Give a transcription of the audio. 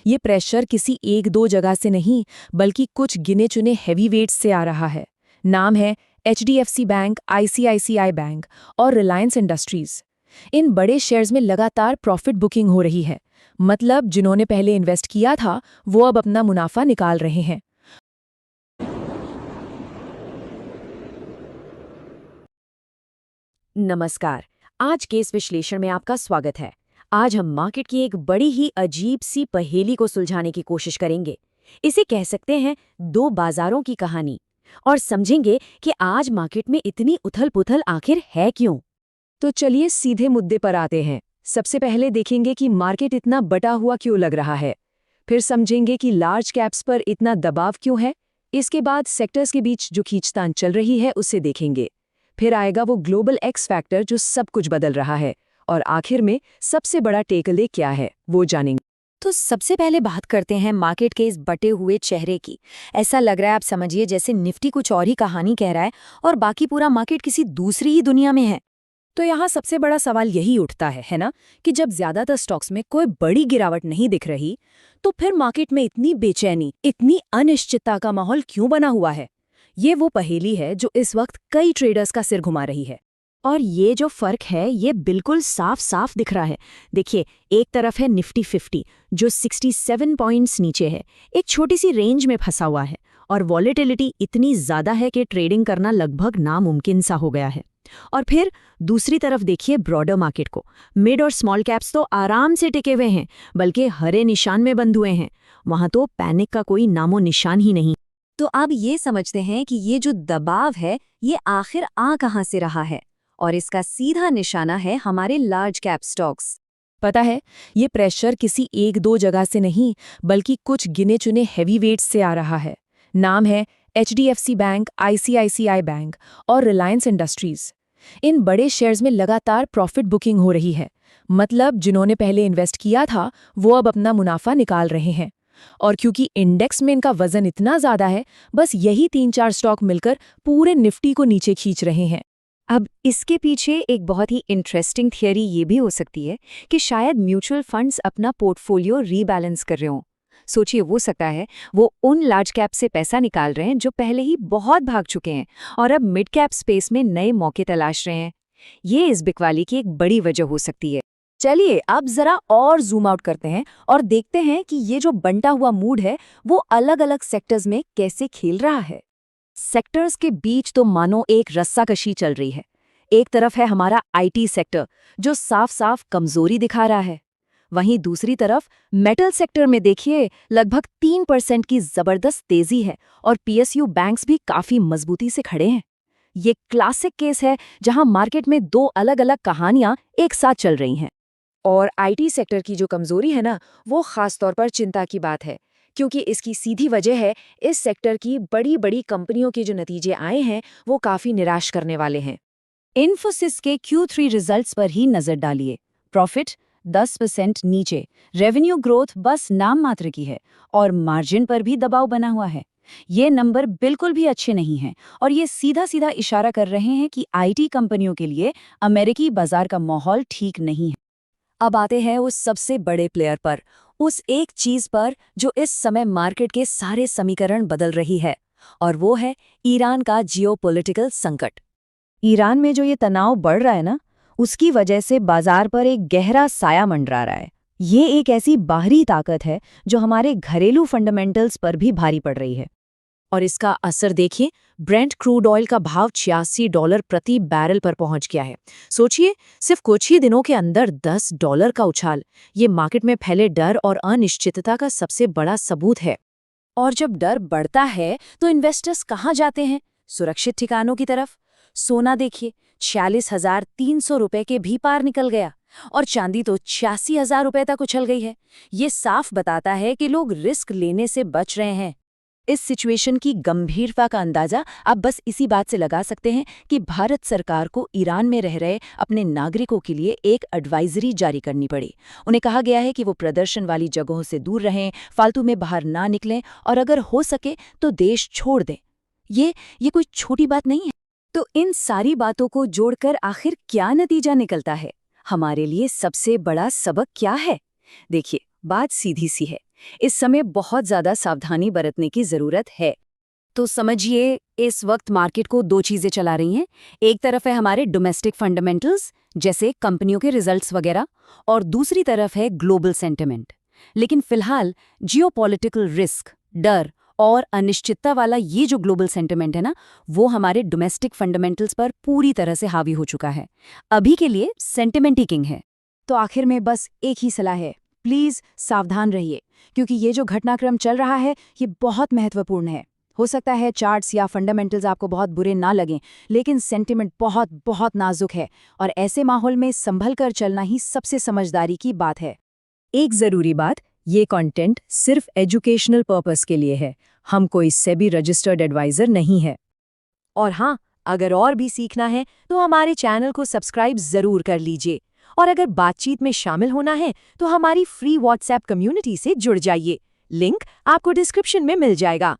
ये प्रेशर किसी एक दो जगह से नहीं, बल्कि कुछ गिने चुने हैवी वेट्स से आ रहा है। नाम है एचडीएफसी बैंक, आईसीआईसीआई बैंक और रिलायंस इंडस्ट्रीज। इन बड़े शेयर्स में लगातार प्रॉफिट बुकिंग हो रही है। मतलब जिन्होंने पहले इन्वेस्ट किया था वो अब अपना मुनाफा निकाल रहे हैं। नमस्कार। आज के इस विश्लेषण में आपका स्वागत है। आज हम मार्केट की एक बड़ी ही अजीब सी पहेली को सुलझाने की कोशिश करेंगे। इसे कह सकते हैं दो बाजारों की कहानी, और समझेंगे कि आज मार्केट में इतनी उथल-पुथल आखिर है क्यों। तो चलिए सीधे मुद्दे पर आते हैं। सबसे पहले देखेंगे कि मार्केट इतना बटा हुआ क्यों लग रहा है। फिर समझेंगे कि लार्ज कैप्स पर इतना दबाव क्यों है। इसके बाद सेक्टर्स के बीच जो खींचतान चल रही है उसे देखेंगे। फिर आएगा वो ग्लोबल एक्स फैक्टर जो सब कुछ बदल रहा है। और आखिर में सबसे बड़ा टेकअवे क्या है वो जानेंगे। तो सबसे पहले बात करते हैं मार्केट के इस बटे हुए चेहरे की। ऐसा लग रहा है, आप समझिए, जैसे निफ्टी कुछ और ही कहानी कह रहा है और बाकी पूरा मार्केट किसी दूसरी ही दुनिया में है। तो यहाँ सबसे बड़ा सवाल यही उठता है ना, कि जब ज्यादातर स्टॉक्स में कोई बड़ी गिरावट नहीं दिख रही, तो फिर मार्केट में इतनी बेचैनी, इतनी अनिश्चितता का माहौल क्यों बना हुआ है। ये वो पहेली है जो इस वक्त कई ट्रेडर्स का सिर घुमा रही है। और ये जो फर्क है ये बिल्कुल साफ साफ दिख रहा है। देखिए, एक तरफ है निफ्टी 50 जो 67 पॉइंट्स नीचे है, एक छोटी सी रेंज में फंसा हुआ है, और वॉलेटिलिटी इतनी ज्यादा है कि ट्रेडिंग करना लगभग नामुमकिन सा हो गया है। और फिर दूसरी तरफ देखिए ब्रॉडर मार्केट को। मिड और स्मॉल कैप्स तो आराम से टिके हुए हैं, बल्कि हरे निशान में बंद हुए हैं। वहां तो पैनिक का कोई नामो निशान ही नहीं। तो अब ये समझते हैं कि ये जो दबाव है ये आखिर आ कहां से रहा है, और इसका सीधा निशाना है हमारे लार्ज कैप स्टॉक्स। पता है, ये प्रेशर किसी एक दो जगह से नहीं, बल्कि कुछ गिने चुने हैवी वेट्स से आ रहा है। नाम है एचडीएफसी बैंक, आईसीआईसीआई बैंक और रिलायंस इंडस्ट्रीज। इन बड़े शेयर्स में लगातार प्रॉफिट बुकिंग हो रही है। मतलब जिन्होंने पहले इन्वेस्ट किया था वो अब अपना मुनाफा निकाल रहे हैं। और क्योंकि इंडेक्स में इनका वजन इतना ज्यादा है, बस यही 3-4 स्टॉक मिलकर पूरे निफ्टी को नीचे खींच रहे हैं। अब इसके पीछे एक बहुत ही इंटरेस्टिंग थियरी ये भी हो सकती है कि शायद म्यूचुअल फंड्स अपना पोर्टफोलियो रीबैलेंस कर रहे हों। सोचिए, हो सकता है वो उन लार्ज कैप से पैसा निकाल रहे हैं जो पहले ही बहुत भाग चुके हैं और अब मिड कैप स्पेस में नए मौके तलाश रहे हैं। ये इस बिकवाली की एक बड़ी वजह हो सकती है। चलिए अब जरा और जूम आउट करते हैं और देखते हैं कि ये जो बंटा हुआ मूड है वो अलग अलग सेक्टर्स में कैसे खेल रहा है। सेक्टर्स के बीच तो मानो एक रस्साकशी चल रही है। एक तरफ है हमारा आईटी सेक्टर जो साफ साफ कमजोरी दिखा रहा है। वहीं दूसरी तरफ मेटल सेक्टर में देखिए लगभग 3% की जबरदस्त तेजी है और पीएसयू बैंक्स भी काफी मजबूती से खड़े हैं। ये क्लासिक केस है जहां मार्केट में दो अलग अलग कहानियां एक साथ चल रही हैं। और आईटी सेक्टर की जो कमजोरी है ना, वो खास तौर पर चिंता की बात है, क्योंकि इसकी सीधी वजह है इस सेक्टर की बड़ी बड़ी कंपनियों के जो नतीजे आए हैं वो काफी निराश करने वाले हैं। इन्फोसिस के Q3 रिजल्ट्स पर ही नजर डालिए। प्रॉफिट 10% नीचे, रेवेन्यू ग्रोथ बस नाम मात्र की है, और मार्जिन पर भी दबाव बना हुआ है। ये नंबर बिल्कुल भी अच्छे नहीं हैं, और ये सीधा सीधा इशारा कर रहे हैं कि आईटी कंपनियों के लिए अमेरिकी बाजार का माहौल ठीक नहीं है। अब आते हैं उस सबसे बड़े प्लेयर पर, उस एक चीज पर जो इस समय मार्केट के सारे समीकरण बदल रही है, और वो है ईरान का जियोपॉलिटिकल संकट। ईरान में जो ये तनाव बढ़ रहा है ना, उसकी वजह से बाजार पर एक गहरा साया मंडरा रहा है। ये एक ऐसी बाहरी ताकत है जो हमारे घरेलू फंडामेंटल्स पर भी भारी पड़ रही है। और इसका असर देखिए, ब्रेंट क्रूड ऑयल का भाव $86 प्रति बैरल पर पहुंच गया है। सोचिए, सिर्फ कुछ ही दिनों के अंदर $10 का उछाल। ये मार्केट में फैले डर और अनिश्चितता का सबसे बड़ा सबूत है। और जब डर बढ़ता है तो इन्वेस्टर्स कहाँ जाते हैं? सुरक्षित ठिकानों की तरफ। सोना देखिए, 46,300 रुपए के भी पार निकल गया, और चांदी तो 86,000 रुपए तक उछल गई है। ये साफ बताता है कि लोग रिस्क लेने से बच रहे हैं। इस सिचुएशन की गंभीरता का अंदाजा आप बस इसी बात से लगा सकते हैं कि भारत सरकार को ईरान में रह रहे अपने नागरिकों के लिए एक एडवाइजरी जारी करनी पड़ी। उन्हें कहा गया है कि वो प्रदर्शन वाली जगहों से दूर रहें, फालतू में बाहर ना निकलें, और अगर हो सके तो देश छोड़ दें। ये कोई छोटी बात नहीं है। तो इन सारी बातों को जोड़कर आखिर क्या नतीजा निकलता है? हमारे लिए सबसे बड़ा सबक क्या है? देखिए, बात सीधी सी है। इस समय बहुत ज़्यादा सावधानी बरतने की ज़रूरत है। तो समझिए, इस वक्त मार्केट को दो चीज़ें चला रही हैं। एक तरफ है हमारे डोमेस्टिक फंडामेंटल्स, जैसे कंपनियों के रिजल्ट्स वगैरह, और दूसरी तरफ है ग्लोबल सेंटिमेंट। लेकिन फिलहाल जियोपॉलिटिकल रिस्क, डर और अनिश्चितता वाला ये जो ग्लोबल सेंटिमेंट है ना, वो हमारे डोमेस्टिक फंडामेंटल्स पर पूरी तरह से हावी हो चुका है। अभी के लिए सेंटिमेंट ही किंग है। तो आखिर में बस एक ही सलाह है, प्लीज सावधान रहिए, क्योंकि ये जो घटनाक्रम चल रहा है ये बहुत महत्वपूर्ण है। हो सकता है चार्ट्स या फंडामेंटल्स आपको बहुत बुरे ना लगें, लेकिन सेंटिमेंट बहुत बहुत नाजुक है, और ऐसे माहौल में संभल कर चलना ही सबसे समझदारी की बात है। एक ज़रूरी बात, ये कंटेंट सिर्फ एजुकेशनल पर्पस के लिए है, हम कोई सेबी रजिस्टर्ड एडवाइजर नहीं है। और हाँ, अगर और भी सीखना है तो हमारे चैनल को सब्सक्राइब ज़रूर कर लीजिए। और अगर बातचीत में शामिल होना है तो हमारी फ्री व्हाट्सएप कम्युनिटी से जुड़ जाइए। लिंक आपको डिस्क्रिप्शन में मिल जाएगा।